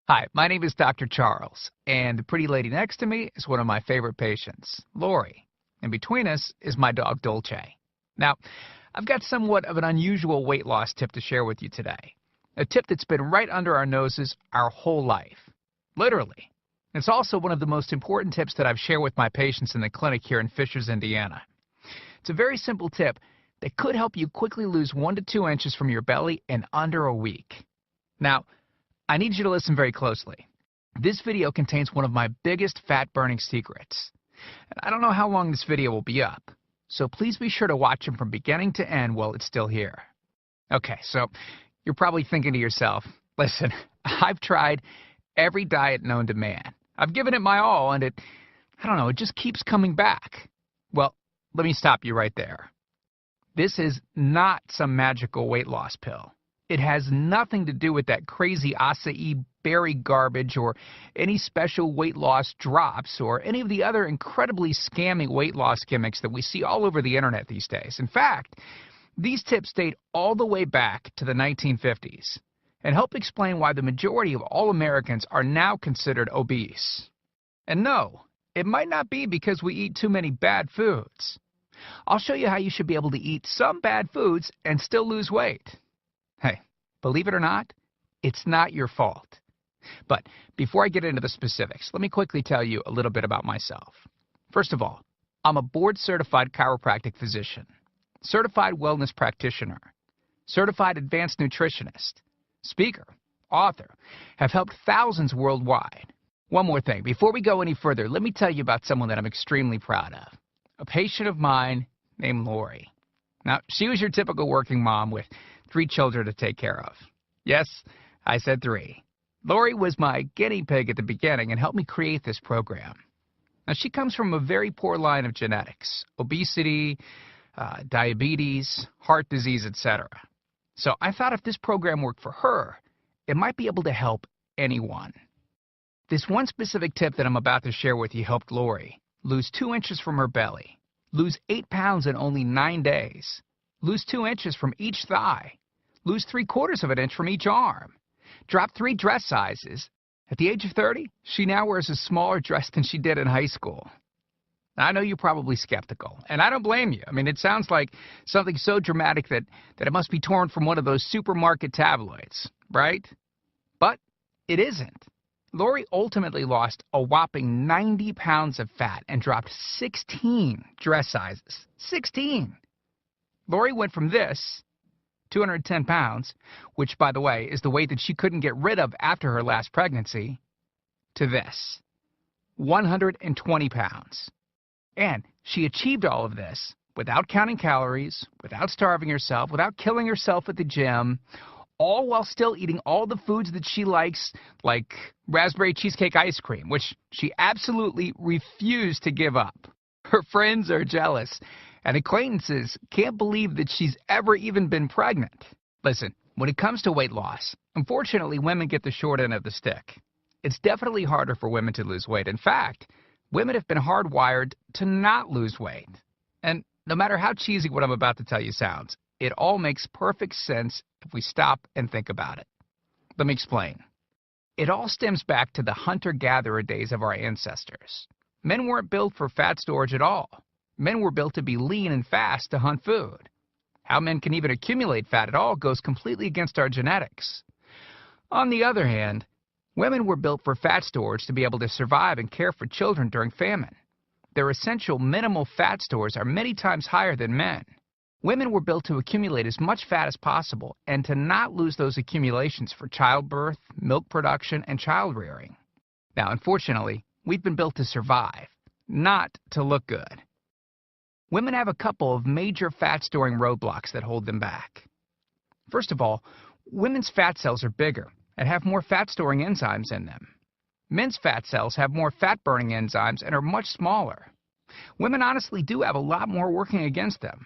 Hi, my name is Dr. Charles, and the pretty lady next to me is one of my favorite patients, Lori. And between us is my dog, Dolce. Now, I've got somewhat of an unusual weight loss tip to share with you today. A tip that's been right under our noses our whole life. Literally. It's also one of the most important tips that I've shared with my patients in the clinic here in Fishers, Indiana. It's a very simple tip that could help you quickly lose 1 to 2 inches from your belly in under a week. Now, I need you to listen very closely. This video contains one of my biggest fat-burning secrets. And I don't know how long this video will be up, so please be sure to watch it from beginning to end while it's still here. Okay, so you're probably thinking to yourself, listen, I've tried every diet known to man. I've given it my all, and it just keeps coming back. Well, let me stop you right there. This is not some magical weight loss pill. It has nothing to do with that crazy acai berry garbage or any special weight loss drops or any of the other incredibly scammy weight loss gimmicks that we see all over the internet these days. In fact, these tips date all the way back to the 1950s and help explain why the majority of all Americans are now considered obese. And no, it might not be because we eat too many bad foods. I'll show you how you should be able to eat some bad foods and still lose weight. Hey, believe it or not, it's not your fault. But before I get into the specifics, let me quickly tell you a little bit about myself. First of all, I'm a board-certified chiropractic physician, certified wellness practitioner, certified advanced nutritionist, speaker, author, have helped thousands worldwide. One more thing, before we go any further, let me tell you about someone that I'm extremely proud of, a patient of mine named Lori. Now, she was your typical working mom with 3 children to take care of. Yes, I said 3. Lori was my guinea pig at the beginning and helped me create this program. Now, she comes from a very poor line of genetics, obesity, diabetes, heart disease, etc. So I thought if this program worked for her, it might be able to help anyone. This one specific tip that I'm about to share with you helped Lori lose 2 inches from her belly, lose 8 pounds in only 9 days, lose 2 inches from each thigh, lose 3/4 of an inch from each arm, drop 3 dress sizes. At the age of 30, she now wears a smaller dress than she did in high school. Now, I know you're probably skeptical, and I don't blame you. I mean, it sounds like something so dramatic that it must be torn from one of those supermarket tabloids, right? But it isn't. Lori ultimately lost a whopping 90 pounds of fat and dropped 16 dress sizes. 16! Lori went from this, 210 pounds, which, by the way, is the weight that she couldn't get rid of after her last pregnancy, to this, 120 pounds. And she achieved all of this without counting calories, without starving herself, without killing herself at the gym, all while still eating all the foods that she likes, like raspberry cheesecake ice cream, which she absolutely refused to give up. Her friends are jealous, and acquaintances can't believe that she's ever even been pregnant. Listen, when it comes to weight loss, unfortunately, women get the short end of the stick. It's definitely harder for women to lose weight. In fact, women have been hardwired to not lose weight. And no matter how cheesy what I'm about to tell you sounds, it all makes perfect sense if we stop and think about it. Let me explain. It all stems back to the hunter-gatherer days of our ancestors. Men weren't built for fat storage at all. Men were built to be lean and fast to hunt food. How men can even accumulate fat at all goes completely against our genetics. On the other hand, women were built for fat storage to be able to survive and care for children during famine. Their essential minimal fat stores are many times higher than men. Women were built to accumulate as much fat as possible and to not lose those accumulations for childbirth, milk production, and child rearing. Now, unfortunately, we've been built to survive, not to look good. Women have a couple of major fat-storing roadblocks that hold them back. First of all, women's fat cells are bigger and have more fat-storing enzymes in them. Men's fat cells have more fat-burning enzymes and are much smaller. Women honestly do have a lot more working against them.